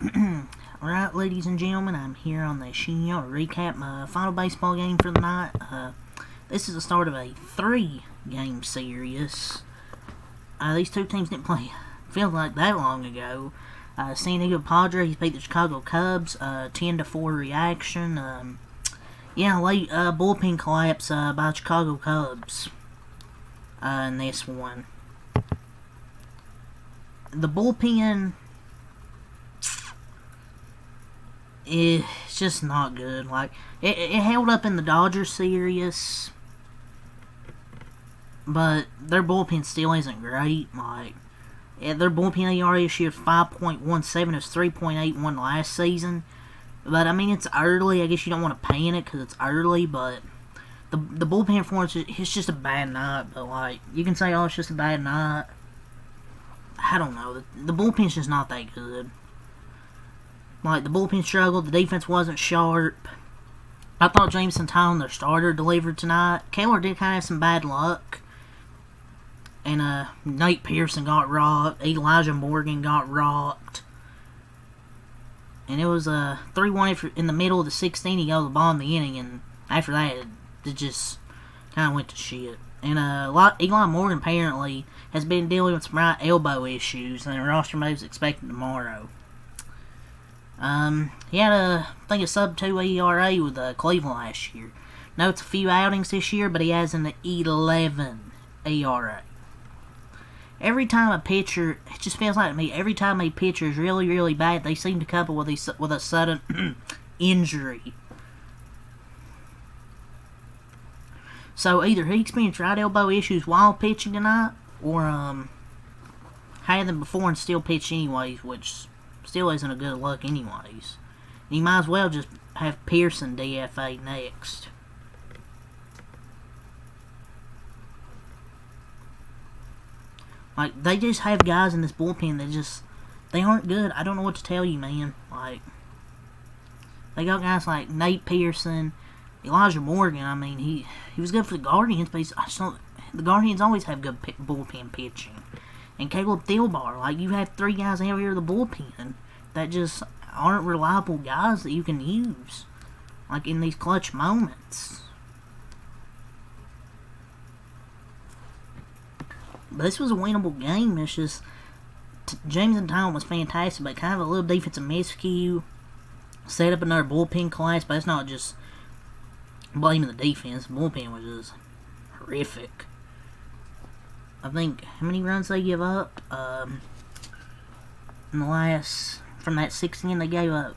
Alright, ladies and gentlemen, I'm here on the show to recap my final baseball game for the night. This is the start of a 3-game series. These two teams didn't play, feels like that long ago. San Diego Padres beat the Chicago Cubs, 10-4 reaction. Late bullpen collapse by Chicago Cubs in this one. The bullpen is just not good. Like, it held up in the Dodgers series, but their bullpen still isn't great. Like, their bullpen ERA this year is 5.17. It was 3.81 last season. But, I mean, it's early. I guess you don't want to panic because it's early, but the bullpen performance, it's just a bad night. But, like, you can say, oh, it's just a bad night. I don't know. The bullpen's just not that good. Like, the bullpen struggled. The defense wasn't sharp. I thought Jameson Town, their starter, delivered tonight. Kaler did kind of have some bad luck. And Nate Pearson got rocked. Elijah Morgan got rocked. And it was 3-1 in the middle of the 16th. He got the ball in the inning. And after that, it just kind of went to shit. And Eli Morgan apparently has been dealing with some right elbow issues. And the roster moves expected tomorrow. He had I think a sub-2 ERA with Cleveland last year. No, it's a few outings this year, but he has an 11 ERA. Every time a pitcher, it just feels like to me, every time a pitcher is really, really bad, they seem to couple with a sudden injury. So either he experienced right elbow issues while pitching tonight, or had them before and still pitched anyways, which still isn't a good look anyways. And you might as well just have Pearson DFA next. Like, they just have guys in this bullpen that they aren't good. I don't know what to tell you, man. Like, they got guys like Nate Pearson, Elijah Morgan. I mean, he was good for the Guardians, but the Guardians always have good bullpen pitching. And Caleb Thielbar, like, you have 3 guys out here in the bullpen that just aren't reliable guys that you can use, like, in these clutch moments. But this was a winnable game. It's just, Jameson Town was fantastic, but kind of a little defensive miscue. Set up another bullpen collapse, but it's not just blaming the defense. The bullpen was just horrific. I think, how many runs they give up? In the last, from that 16, they gave up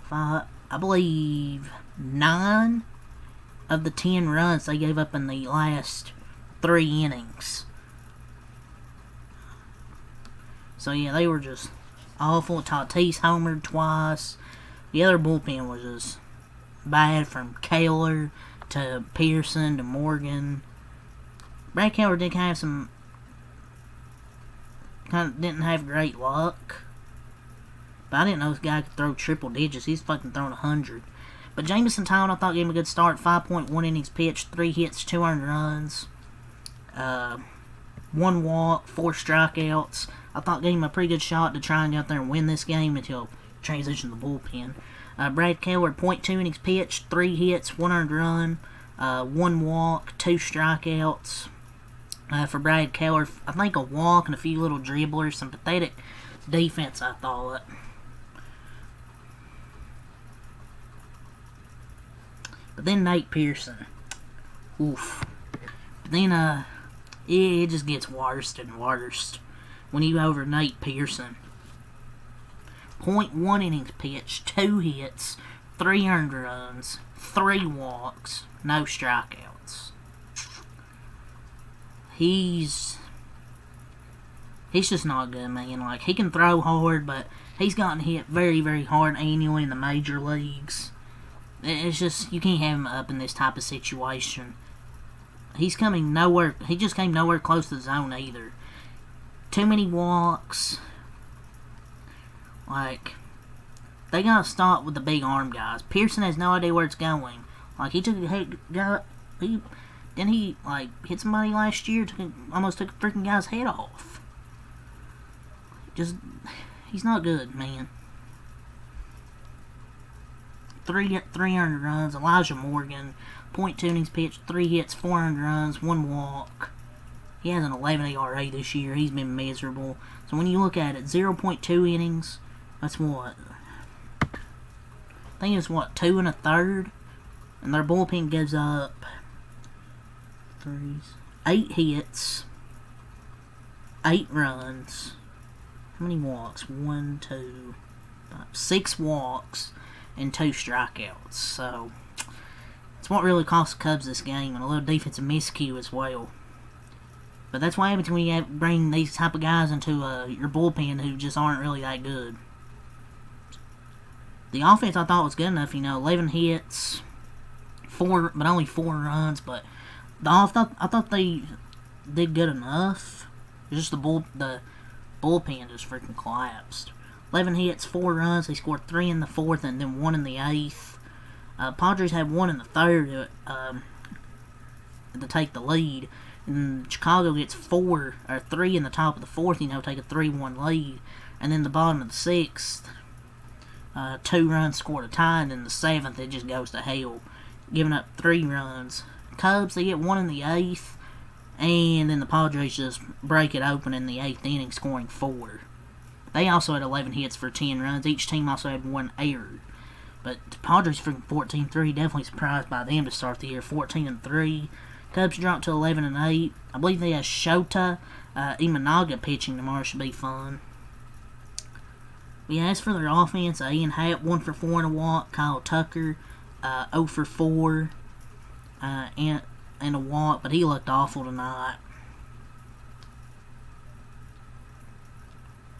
5, I believe 9 of the 10 runs they gave up in the last 3 innings. So yeah, they were just awful. Tatis homered twice. The other bullpen was just bad, from Kaler to Pearson to Morgan. Brad Keller did kind of didn't have great luck. But I didn't know this guy could throw triple digits. He's fucking throwing 100. But Jameson Town, I thought, gave him a good start. 5.1 innings pitched, 3 hits, 2 earned runs. 1 walk, 4 strikeouts. I thought gave him a pretty good shot to try and get out there and win this game until transition to the bullpen. Brad Keller, 0.2 innings pitched, 3 hits, 1 earned run, 1 walk, 2 strikeouts. For Brad Keller, I think a walk and a few little dribblers, some pathetic defense, I thought. But then Nate Pearson. Oof. But then, it just gets worse and worse when you go over Nate Pearson. 0.1 innings pitched, 2 hits, 3 earned runs, 3 walks, no strikeouts. He's just not good, man. Like, he can throw hard, but he's gotten hit very, very hard annually in the major leagues. It's just, you can't have him up in this type of situation. He just came nowhere close to the zone either. Too many walks. Like, they gotta stop with the big arm guys. Pearson has no idea where it's going. Like, he hit somebody last year, almost took a freaking guy's head off. He's not good, man. three earned runs. Elijah Morgan, .2 innings pitched, 3 hits, 4 earned runs, 1 walk. He has an 11 ERA this year. He's been miserable. So when you look at it, 0.2 innings, that's what? I think it's what, 2 1/3? And their bullpen gives up 8 hits, 8 runs. How many walks? 1, 2, 5, 6 walks and 2 strikeouts. So it's what really cost the Cubs this game, and a little defensive miscue as well. But that's what happens when you bring these type of guys into your bullpen who just aren't really that good. The offense I thought was good enough, 11 hits, but only 4 runs. But I thought they did good enough. It's just the bullpen just freaking collapsed. 11 hits, 4 runs. They scored 3 in the 4th and then 1 in the 8th. Padres had 1 in the 3rd to take the lead. And Chicago gets 3 in the top of the 4th, take a 3-1 lead. And then the bottom of the 6th, 2 runs scored a tie, and then the 7th it just goes to hell, giving up 3 runs. Cubs, they get 1 in the 8th, and then the Padres just break it open in the 8th inning, scoring 4. They also had 11 hits for 10 runs. Each team also had 1 error. But the Padres freaking 14-3, definitely surprised by them to start the year, 14-3. Cubs dropped to 11-8. I believe they have Shota Imanaga pitching tomorrow. Should be fun. But yeah, as for their offense, Ian Happ 1 for 4 and a walk. Kyle Tucker 0 for 4 and a walk, but he looked awful tonight.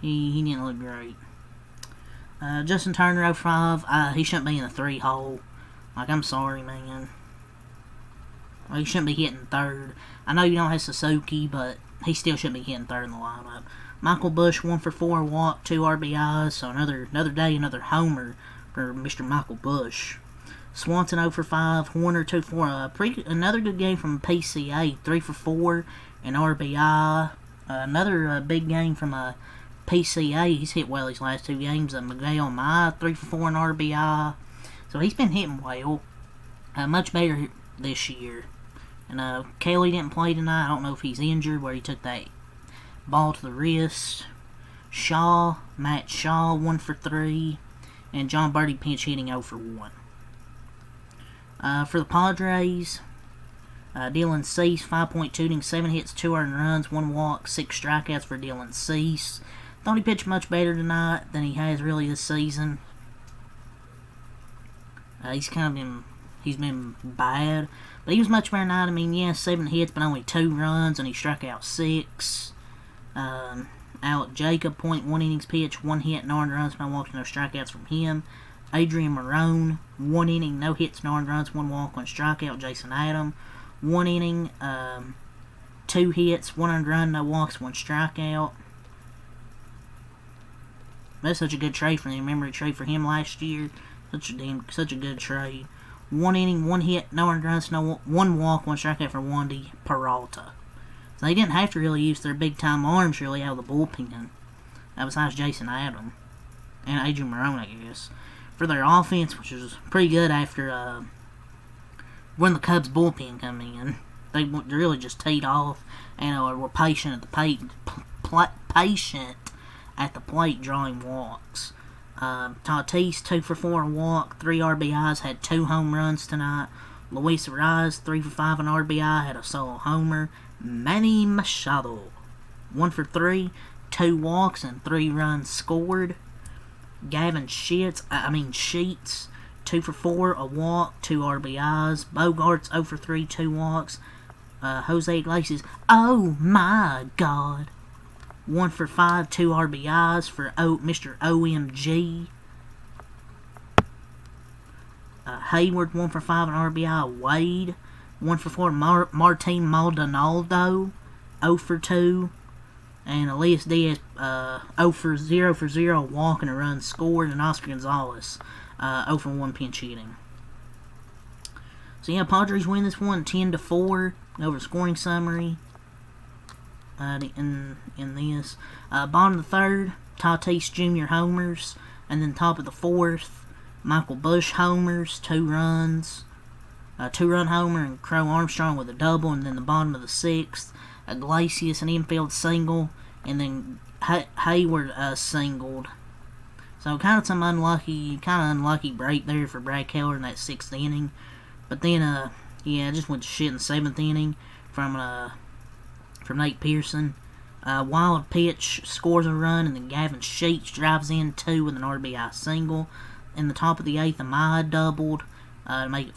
He didn't look great. Justin Turner 0 for 5. He shouldn't be in the 3-hole. I'm sorry, man. He shouldn't be hitting 3rd. I know you don't have Suzuki, but he still shouldn't be hitting 3rd in the lineup. Michael Bush 1 for 4, walk, 2 RBIs. So another day, another homer for Mr. Michael Bush. Swanson 0 for 5, Horner 2 for 4. Another good game from PCA, 3 for 4, and RBI. Another big game from PCA. He's hit well these last 2 games. Miguel Maya 3 for 4 and RBI. So he's been hitting well. Much better this year. And Kelly didn't play tonight. I don't know if he's injured, where he took that ball to the wrist. Matt Shaw 1 for 3, and John Birdie pinch hitting 0 for 1. For the Padres, Dylan Cease 5.2 innings, 7 hits, 2 earned runs, 1 walk, 6 strikeouts for Dylan Cease. Thought he pitched much better tonight than he has really this season. He's been bad, but he was much better tonight. 7 hits, but only 2 runs, and he struck out 6. Alec Jacob, 0.1 innings pitched, 1 hit, no earned runs, no walks, no strikeouts from him. Adrian Marone, 1 inning, no hits, no earned runs, 1 walk, 1 strikeout. Jason Adam, 1 inning, 2 hits, 1 earned run, no walks, 1 strikeout. That's such a good trade for them. Remember the trade for him last year? Such a good trade. 1 inning, 1 hit, no earned runs, 1 walk, 1 strikeout for Wandy Peralta. So they didn't have to really use their big-time arms really out of the bullpen. Besides Jason Adam. And Adrian Marone, I guess. For their offense, which was pretty good after when the Cubs bullpen come in. They really just teed off and were patient at the plate drawing walks. Tatis 2 for 4 and walk, 3 RBIs, had 2 home runs tonight. Luis Ariz 3 for 5 and RBI, had a solo homer. Manny Machado 1 for 3, 2 walks and 3 runs scored. Gavin Sheets 2 for 4, a walk, 2 RBIs. Bogarts 0 for 3, 2 walks. Jose Iglesias, oh my God, 1 for 5, 2 RBIs for Mr. OMG. Hayward 1 for 5 and RBI. Wade 1 for 4. Martin Maldonado 0 for 2. And Elias Diaz 0 for 0, walk and a run scored. And Oscar Gonzalez 0 for 1 pinch hitting. So yeah, Padres win this one 10-4 over scoring summary. In this bottom of the 3rd, Tatis Jr. homers, and then top of the 4th, Michael Bush homers, 2 runs. A 2-run homer, and Crow Armstrong with a double, and then the bottom of the 6th, Iglesias an infield single, and then Hayward singled. So kind of unlucky break there for Brad Keller in that 6th inning. But then, just went to shit in the 7th inning from Nate Pearson. Wild pitch scores a run, and then Gavin Sheets drives in 2 with an RBI single. In the top of the 8th, Amaya doubled to make it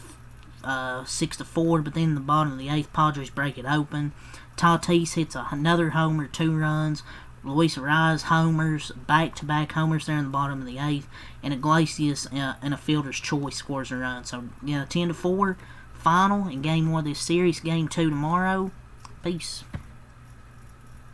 6-4, but then in the bottom of the 8th, Padres break it open. Tatis hits another homer, 2 runs. Luis Ariz homers, back-to-back homers there in the bottom of the 8th, and Iglesias in a fielder's choice scores a run. So, 10-4 final in Game 1 of this series. Game 2 tomorrow. Peace.